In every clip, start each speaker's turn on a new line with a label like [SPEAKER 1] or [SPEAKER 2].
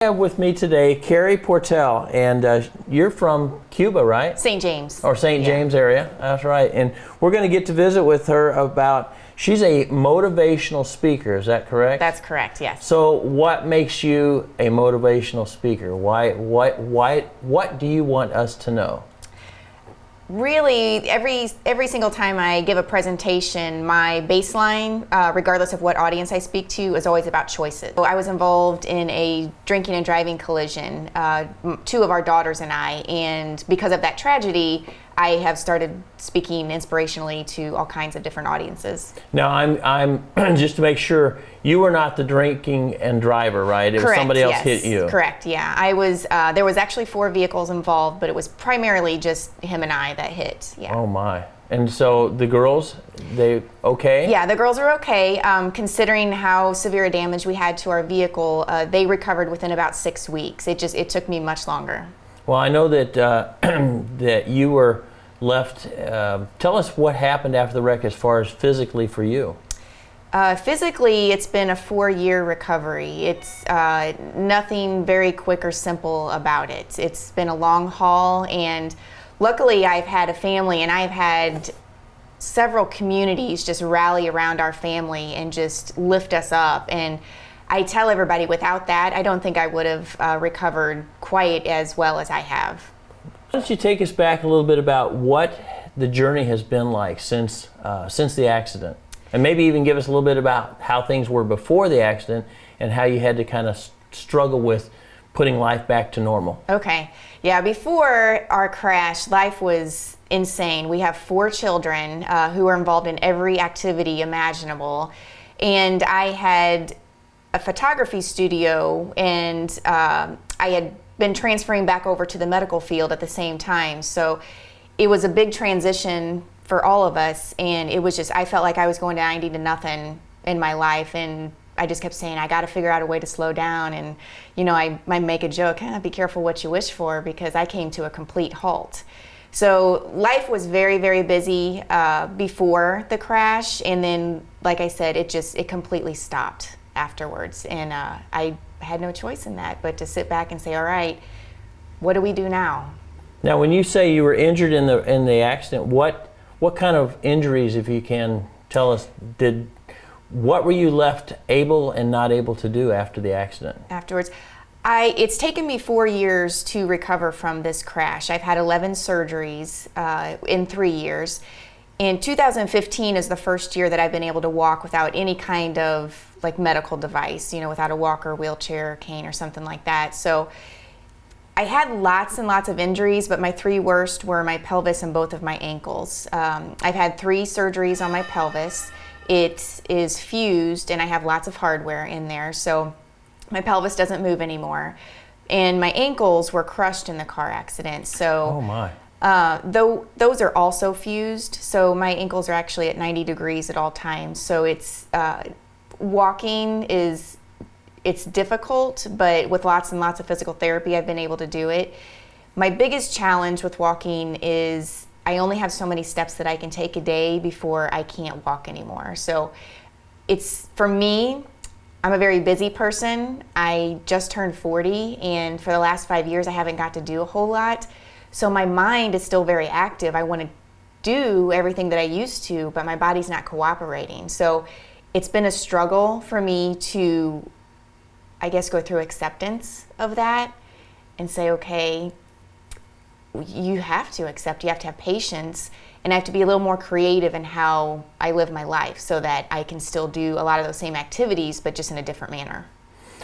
[SPEAKER 1] I have with me today Carey Portell, and you're from Cuba, right?
[SPEAKER 2] St. James.
[SPEAKER 1] Or St. James area, that's right. And we're going to get to visit with her about, she's a motivational speaker, is that correct?
[SPEAKER 2] That's correct, yes.
[SPEAKER 1] So what makes you a motivational speaker? What do you want us to know?
[SPEAKER 2] Really, every single time I give a presentation, my baseline, regardless of what audience I speak to, is always about choices. So I was involved in a drinking and driving collision, two of our daughters and I, and because of that tragedy, I have started speaking inspirationally to all kinds of different audiences.
[SPEAKER 1] Now, I'm just to make sure, you were not the drinking and driver, right? It
[SPEAKER 2] Correct,
[SPEAKER 1] was somebody else
[SPEAKER 2] yes.
[SPEAKER 1] hit you.
[SPEAKER 2] Correct, yeah. I was. There was actually 4 vehicles involved, but it was primarily just him and I that hit. Yeah.
[SPEAKER 1] Oh my! And so the girls, they okay?
[SPEAKER 2] Yeah, the girls are okay. Considering how severe a damage we had to our vehicle, they recovered within about 6 weeks. It took me much longer.
[SPEAKER 1] Well, I know that that you were left. Tell us what happened after the wreck, as far as physically for you.
[SPEAKER 2] Physically, it's been a 4-year recovery. It's nothing very quick or simple about it. It's been a long haul, and luckily I've had a family, and I've had several communities just rally around our family and just lift us up. And I tell everybody, without that, I don't think I would have recovered quite as well as I have.
[SPEAKER 1] Why don't you take us back a little bit about what the journey has been like since the accident? And maybe even give us a little bit about how things were before the accident and how you had to kind of struggle with putting life back to normal.
[SPEAKER 2] Okay. Yeah, before our crash, life was insane. We have 4 children who are involved in every activity imaginable. And I had a photography studio, and I had been transferring back over to the medical field at the same time. So it was a big transition for all of us, and it was just, I felt like I was going to 90 to nothing in my life, and I just kept saying, I got to figure out a way to slow down. And you know, I might make a joke, be careful what you wish for, because I came to a complete halt. So life was very, very busy before the crash, and then, like I said, it completely stopped afterwards, and I had no choice in that but to sit back and say, all right, what do we do now?
[SPEAKER 1] Now, when you say you were injured in the accident, what kind of injuries, if you can tell us, what were you left able and not able to do after the accident?
[SPEAKER 2] Afterwards, it's taken me 4 years to recover from this crash. I've had 11 surgeries in 3 years. In 2015 is the first year that I've been able to walk without any kind of medical device, without a walker, wheelchair, cane, or something like that. So I had lots and lots of injuries, but my 3 worst were my pelvis and both of my ankles. I've had 3 surgeries on my pelvis. It is fused, and I have lots of hardware in there, so my pelvis doesn't move anymore. And my ankles were crushed in the car accident. So,
[SPEAKER 1] oh my.
[SPEAKER 2] Though those are also fused, so my ankles are actually at 90 degrees at all times. So it's walking it's difficult, but with lots and lots of physical therapy, I've been able to do it. My biggest challenge with walking is I only have so many steps that I can take a day before I can't walk anymore. So for me, I'm a very busy person. I just turned 40, and for the last 5 years, I haven't got to do a whole lot. So my mind is still very active. I want to do everything that I used to, but my body's not cooperating. So it's been a struggle for me to, I guess, go through acceptance of that and say, okay, you have to accept, you have to have patience, and I have to be a little more creative in how I live my life so that I can still do a lot of those same activities, but just in a different manner.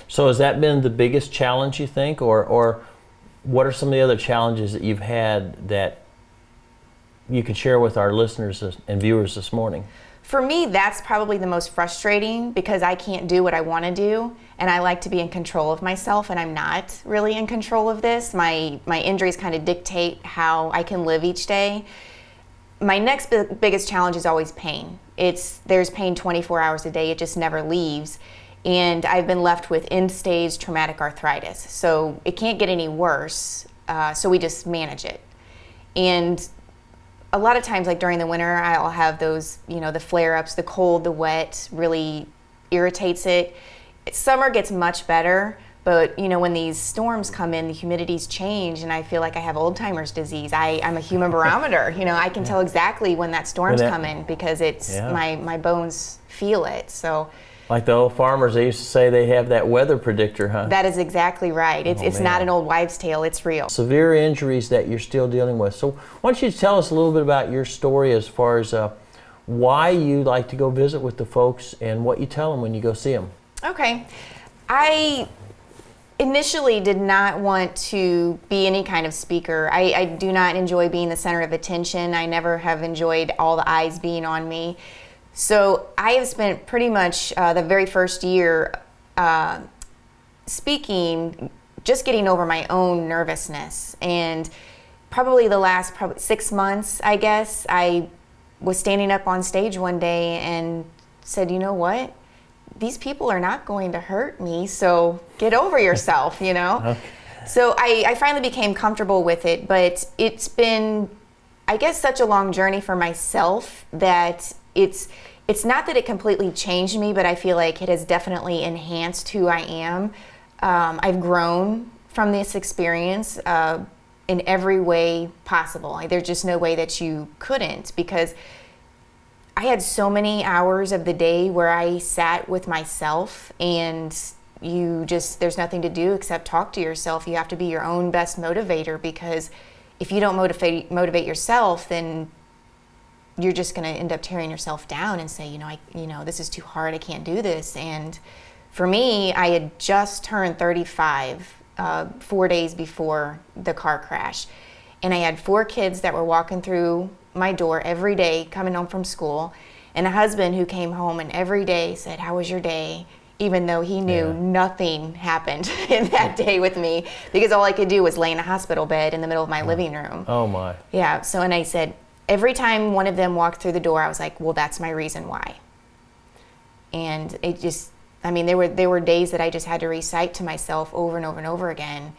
[SPEAKER 1] So has that been the biggest challenge, you think, or what are some of the other challenges that you've had that you can share with our listeners and viewers this morning?
[SPEAKER 2] For me, that's probably the most frustrating, because I can't do what I want to do, and I like to be in control of myself, and I'm not really in control of this. My injuries kind of dictate how I can live each day. My next biggest challenge is always pain. There's pain 24 hours a day. It just never leaves. And I've been left with end-stage traumatic arthritis. So it can't get any worse, so we just manage it. And a lot of times, like during the winter, I'll have those, the flare-ups, the cold, the wet really irritates it. Summer gets much better, But, you know, when these storms come in, the humidities change, and I feel like I have old-timers disease. I'm a human barometer. You know, I can tell exactly when that storm's coming because it's my bones feel it. So,
[SPEAKER 1] like the old farmers, they used to say they have that weather predictor, huh?
[SPEAKER 2] that is exactly right. It's not an old wives' tale. It's real.
[SPEAKER 1] Severe injuries that you're still dealing with. So why don't you tell us a little bit about your story as far as why you like to go visit with the folks and what you tell them when you go see them.
[SPEAKER 2] Okay. I initially did not want to be any kind of speaker. I do not enjoy being the center of attention. I never have enjoyed all the eyes being on me. So I have spent pretty much the very first year speaking, just getting over my own nervousness. And probably the last 6 months, I guess, I was standing up on stage one day and said, you know what? These people are not going to hurt me, so get over yourself, you know? Okay. So I finally became comfortable with it, but it's been, I guess, such a long journey for myself that it's not that it completely changed me, but I feel like it has definitely enhanced who I am. I've grown from this experience in every way possible. Like, there's just no way that you couldn't, because I had so many hours of the day where I sat with myself, and there's nothing to do except talk to yourself. You have to be your own best motivator, because if you don't motivate yourself, then you're just going to end up tearing yourself down and say, this is too hard. I can't do this. And for me, I had just turned 35 4 days before the car crash. And I had 4 kids that were walking through my door every day coming home from school, and a husband who came home and every day said, how was your day? Even though he knew nothing happened in that day with me, because all I could do was lay in a hospital bed in the middle of my living room.
[SPEAKER 1] Oh my.
[SPEAKER 2] Yeah, so, and I said, every time one of them walked through the door, I was like, well, that's my reason why. And it just, there were days that I just had to recite to myself over and over and over again,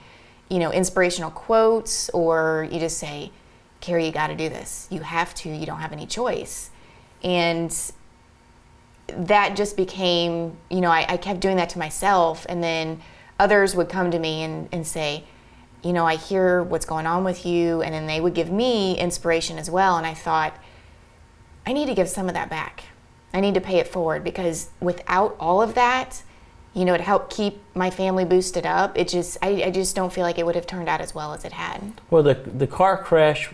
[SPEAKER 2] inspirational quotes, or you just say, Carey, you got to do this. You have to. You don't have any choice. And that just became, I kept doing that to myself, and then others would come to me and say, I hear what's going on with you, and then they would give me inspiration as well. And I thought, I need to give some of that back. I need to pay it forward, because without all of that, to help keep my family boosted up, I just don't feel like it would have turned out as well as it had.
[SPEAKER 1] Well, the car crash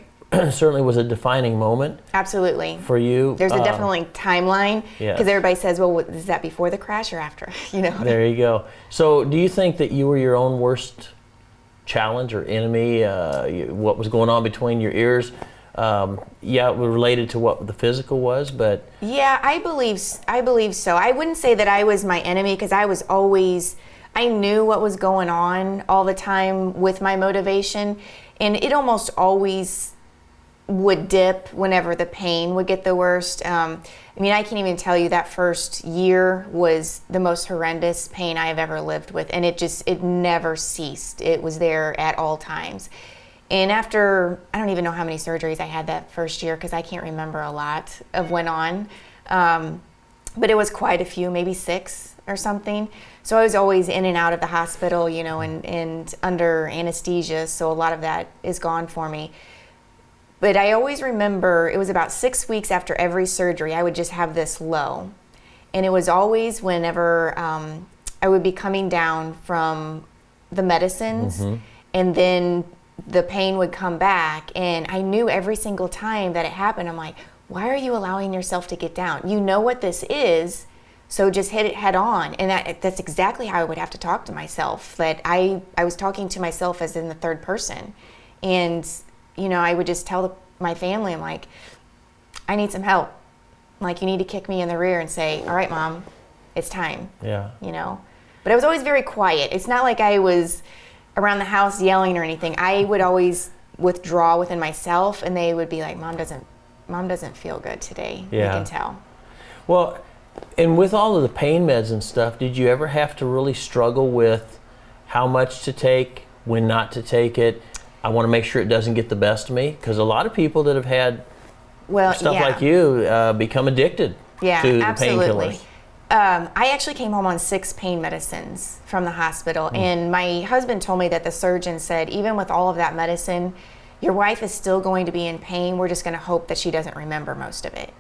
[SPEAKER 1] certainly was a defining moment.
[SPEAKER 2] Absolutely.
[SPEAKER 1] For you.
[SPEAKER 2] There's a definitely timeline, because everybody says, well, is that before the crash or after?
[SPEAKER 1] There you go. So do you think that you were your own worst challenge or enemy? What was going on between your ears? It was related to what the physical was, but... Yeah,
[SPEAKER 2] I believe so. I wouldn't say that I was my enemy, because I knew what was going on all the time with my motivation, and it almost always would dip whenever the pain would get the worst. I can't even tell you, that first year was the most horrendous pain I have ever lived with, and it never ceased. It was there at all times. And after, I don't even know how many surgeries I had that first year, because I can't remember a lot of went on, but it was quite a few, maybe 6 or something. So I was always in and out of the hospital, and under anesthesia, so a lot of that is gone for me. But I always remember, it was about 6 weeks after every surgery, I would just have this low. And it was always whenever I would be coming down from the medicines, and then the pain would come back. And I knew every single time that it happened, I'm like, why are you allowing yourself to get down? You know what this is, so just hit it head on. And that's exactly how I would have to talk to myself. That I was talking to myself as in the third person. And I would just tell my family, I'm like, I need some help. Like, you need to kick me in the rear and say, all right, Mom, it's time.
[SPEAKER 1] Yeah.
[SPEAKER 2] But I was always very quiet. It's not like I was around the house yelling or anything. I would always withdraw within myself, and they would be like, Mom doesn't feel good today. Yeah. You can tell.
[SPEAKER 1] Well, and with all of the pain meds and stuff, did you ever have to really struggle with how much to take, when not to take it? I want to make sure it doesn't get the best of me, because a lot of people that have had stuff like you become addicted to the painkillers.
[SPEAKER 2] I actually came home on 6 pain medicines from the hospital, and my husband told me that the surgeon said, even with all of that medicine, your wife is still going to be in pain. We're just going to hope that she doesn't remember most of it.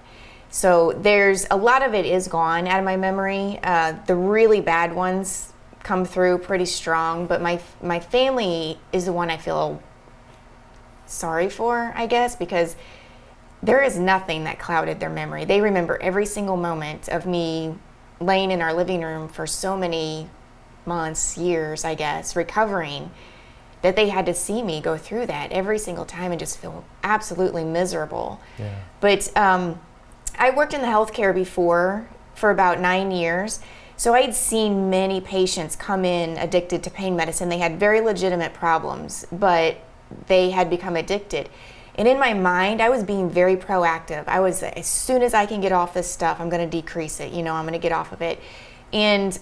[SPEAKER 2] So there's a lot of it is gone out of my memory. The really bad ones come through pretty strong, but my family is the one I feel sorry for, I guess, because there is nothing that clouded their memory. They remember every single moment of me laying in our living room for so many months, years, I guess, recovering, that they had to see me go through that every single time and just feel absolutely miserable.
[SPEAKER 1] Yeah.
[SPEAKER 2] But I worked in the healthcare before for about 9 years. So I'd seen many patients come in addicted to pain medicine. They had very legitimate problems, but they had become addicted. And in my mind, I was being very proactive. I was, as soon as I can get off this stuff, I'm going to decrease it. I'm going to get off of it. And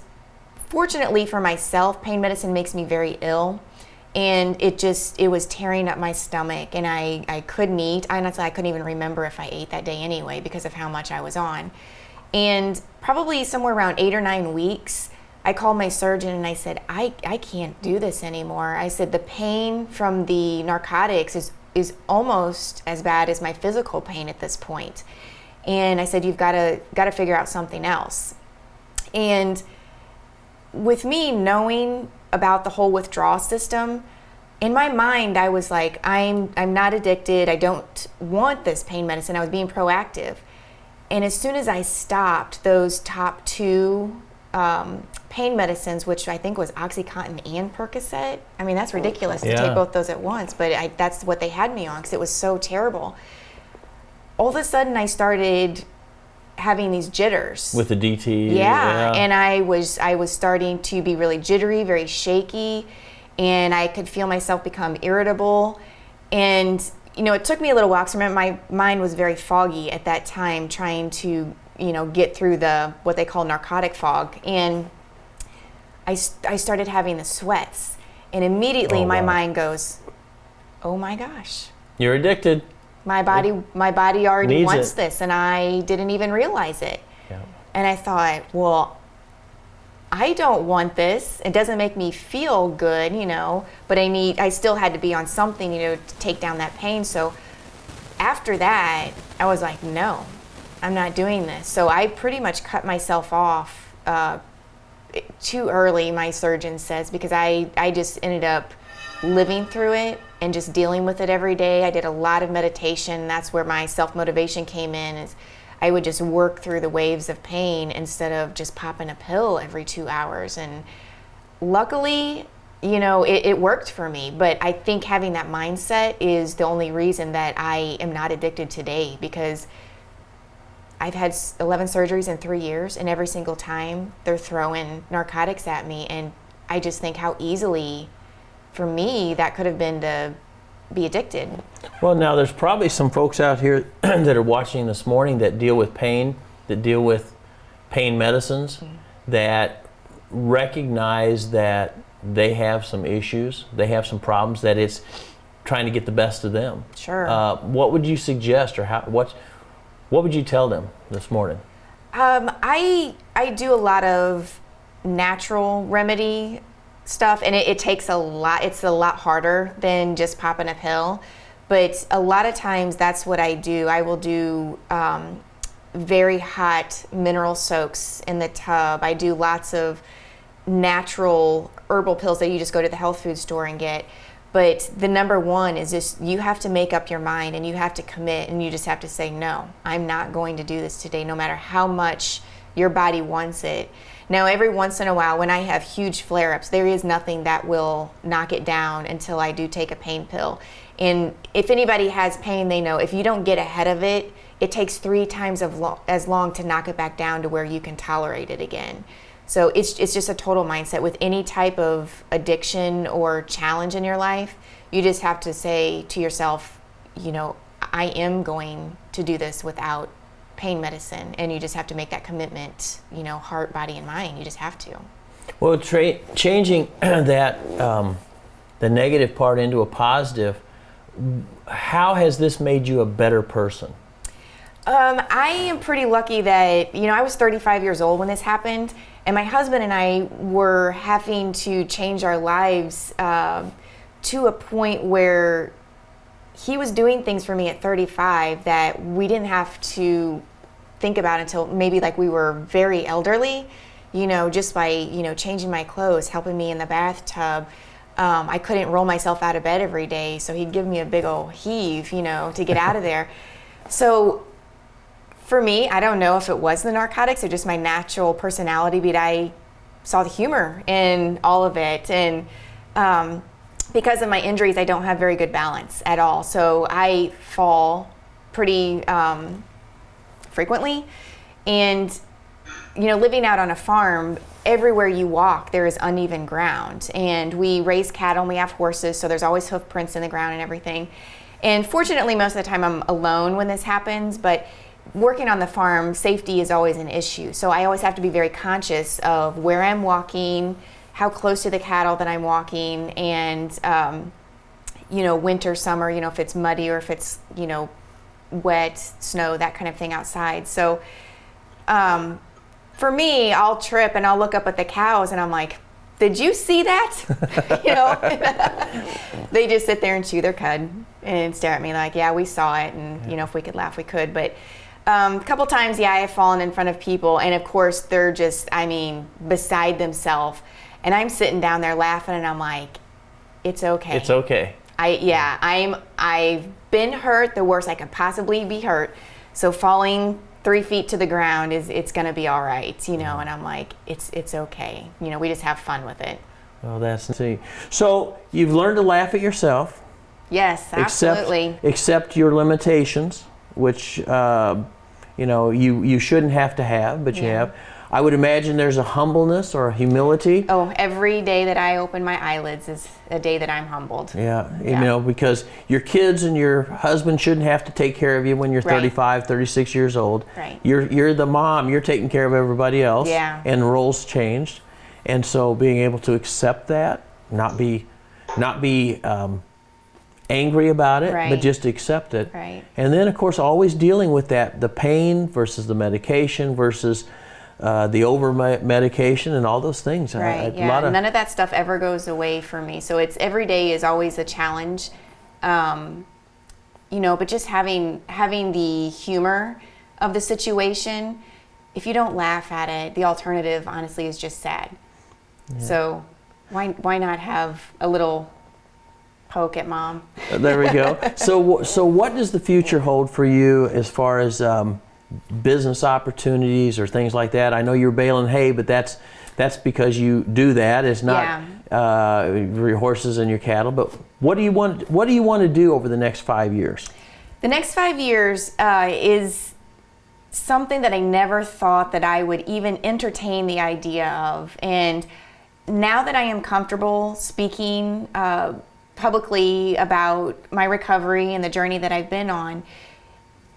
[SPEAKER 2] fortunately for myself, pain medicine makes me very ill. And it was tearing up my stomach, and I couldn't eat. Honestly, I couldn't even remember if I ate that day anyway because of how much I was on. And probably somewhere around 8 or 9 weeks, I called my surgeon and I said, I can't do this anymore. I said, the pain from the narcotics is almost as bad as my physical pain at this point. And I said, you've got to figure out something else. And with me knowing about the whole withdrawal system, in my mind I was like, I'm not addicted, I don't want this pain medicine. I was being proactive. And as soon as I stopped those top 2 pain medicines, which I think was OxyContin and Percocet, I mean, that's ridiculous to take both those at once, but that's what they had me on because it was so terrible. All of a sudden I started having these jitters
[SPEAKER 1] with the DT.
[SPEAKER 2] Yeah, and I was starting to be really jittery, very shaky, and I could feel myself become irritable. And it took me a little while because my mind was very foggy at that time, trying to get through the what they call narcotic fog. And I started having the sweats, and immediately my mind goes, "Oh my gosh,
[SPEAKER 1] you're addicted."
[SPEAKER 2] My body already wants
[SPEAKER 1] it.
[SPEAKER 2] this, and I didn't even realize it.
[SPEAKER 1] Yeah.
[SPEAKER 2] And I thought, well, I don't want this. It doesn't make me feel good, but I still had to be on something, to take down that pain. So after that, I was like, no, I'm not doing this. So I pretty much cut myself off too early, my surgeon says, because I just ended up living through it and just dealing with it every day. I did a lot of meditation. That's where my self-motivation came in, is I would just work through the waves of pain instead of just popping a pill every 2 hours. And luckily, it worked for me. But I think having that mindset is the only reason that I am not addicted today, because I've had 11 surgeries in 3 years, and every single time they're throwing narcotics at me. And I just think how easily for me that could have been to be addicted.
[SPEAKER 1] Well, now there's probably some folks out here that are watching this morning that deal with pain, that deal with pain medicines, that recognize that they have some issues, they have some problems, that it's trying to get the best of them.
[SPEAKER 2] Sure.
[SPEAKER 1] What would you suggest, or what would you tell them this morning?
[SPEAKER 2] I do a lot of natural remedy stuff, and it takes a lot. It's a lot harder than just popping a pill, but a lot of times that's what I do. I will do very hot mineral soaks in the tub. I do lots of natural herbal pills that you just go to the health food store and get. But the number one is just, you have to make up your mind, and you have to commit, and you just have to say, no, I'm not going to do this today, no matter how much your body wants it. Now, every once in a while, when I have huge flare-ups, there is nothing that will knock it down until I do take a pain pill. And if anybody has pain, they know if you don't get ahead of it, it takes 3 times as long to knock it back down to where you can tolerate it again. So it's just a total mindset. With any type of addiction or challenge in your life, you just have to say to yourself, I am going to do this without pain medicine, and you just have to make that commitment, heart, body, and mind. You just have to.
[SPEAKER 1] Well, changing that the negative part into a positive, how has this made you a better person?
[SPEAKER 2] I am pretty lucky that, I was 35 years old when this happened, and my husband and I were having to change our lives to a point where he was doing things for me at 35 that we didn't have to think about until maybe like we were very elderly, just by, changing my clothes, helping me in the bathtub. I couldn't roll myself out of bed every day, so he'd give me a big old heave, to get out of there. So for me, I don't know if it was the narcotics or just my natural personality, but I saw the humor in all of it. And because of my injuries, I don't have very good balance at all. So I fall pretty frequently. And, living out on a farm, everywhere you walk, there is uneven ground. And we raise cattle and we have horses, so there's always hoof prints in the ground and everything. And fortunately, most of the time I'm alone when this happens, but working on the farm, safety is always an issue. So I always have to be very conscious of where I'm walking, how close to the cattle that I'm walking, and, winter, summer, if it's muddy or if it's, wet, snow, that kind of thing outside. So for me, I'll trip and I'll look up at the cows and I'm like, did you see that? They just sit there and chew their cud and stare at me like, yeah, we saw it. And, if we could laugh, we could. But a couple times, I have fallen in front of people. And of course, they're just, beside themselves. And I'm sitting down there laughing and I'm like, it's okay.
[SPEAKER 1] It's okay.
[SPEAKER 2] I've been hurt the worst I could possibly be hurt. So falling 3 feet to the ground it's going to be all right, and I'm like, it's okay. We just have fun with it.
[SPEAKER 1] Well, that's neat. So you've learned to laugh at yourself.
[SPEAKER 2] Yes, absolutely.
[SPEAKER 1] Accept your limitations, which you shouldn't have to have, but you have. I would imagine there's a humbleness or a humility.
[SPEAKER 2] Oh, every day that I open my eyelids is a day that I'm humbled.
[SPEAKER 1] Yeah, because your kids and your husband shouldn't have to take care of you when you're 35, 36 years old.
[SPEAKER 2] Right.
[SPEAKER 1] You're the mom, you're taking care of everybody else.
[SPEAKER 2] Yeah.
[SPEAKER 1] And roles changed. And so being able to accept that, not be angry about it, but just accept it.
[SPEAKER 2] Right.
[SPEAKER 1] And then, of course, always dealing with that, the pain versus the medication versus the over-medication and all those things.
[SPEAKER 2] Right, none of that stuff ever goes away for me. So it's every day is always a challenge. But just having the humor of the situation, if you don't laugh at it, the alternative, honestly, is just sad. Yeah. So why not have a little poke at mom?
[SPEAKER 1] There we go. So what does the future hold for you as far as business opportunities or things like that? I know you're baling hay, but that's because you do that. It's not your horses and your cattle. But what do you want to do over the next 5 years?
[SPEAKER 2] The next 5 years is something that I never thought that I would even entertain the idea of. And now that I am comfortable speaking publicly about my recovery and the journey that I've been on,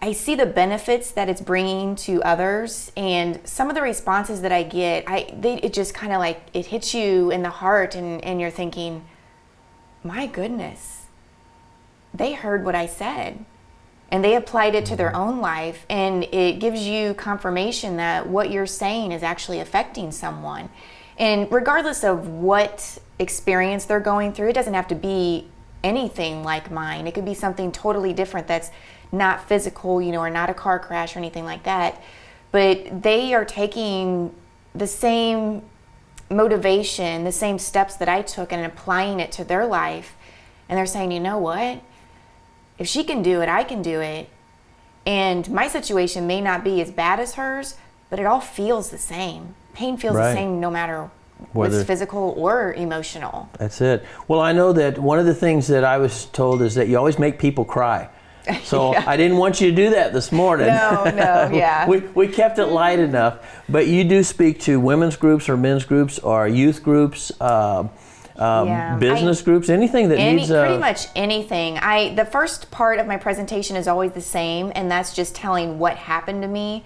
[SPEAKER 2] I see the benefits that it's bringing to others, and some of the responses that I get, it just kind of like, it hits you in the heart, and you're thinking, my goodness, they heard what I said, and they applied it to their own life, and it gives you confirmation that what you're saying is actually affecting someone. And regardless of what experience they're going through, it doesn't have to be anything like mine. It could be something totally different that's not physical, or not a car crash or anything like that. But they are taking the same motivation, the same steps that I took, and applying it to their life. And they're saying, you know what? If she can do it, I can do it. And my situation may not be as bad as hers, but it all feels the same. Pain feels the same no matter whether it's physical or emotional.
[SPEAKER 1] That's it. Well, I know that one of the things that I was told is that you always make people cry. So I didn't want you to do that this morning.
[SPEAKER 2] No,
[SPEAKER 1] we kept it light enough. But you do speak to women's groups or men's groups or youth groups, business groups, anything that needs...
[SPEAKER 2] Pretty much anything. The first part of my presentation is always the same, and that's just telling what happened to me.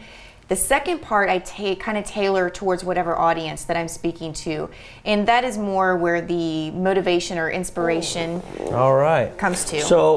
[SPEAKER 2] The second part I kind of tailor towards whatever audience that I'm speaking to, and that is more where the motivation or inspiration
[SPEAKER 1] All right.
[SPEAKER 2] comes to.
[SPEAKER 1] So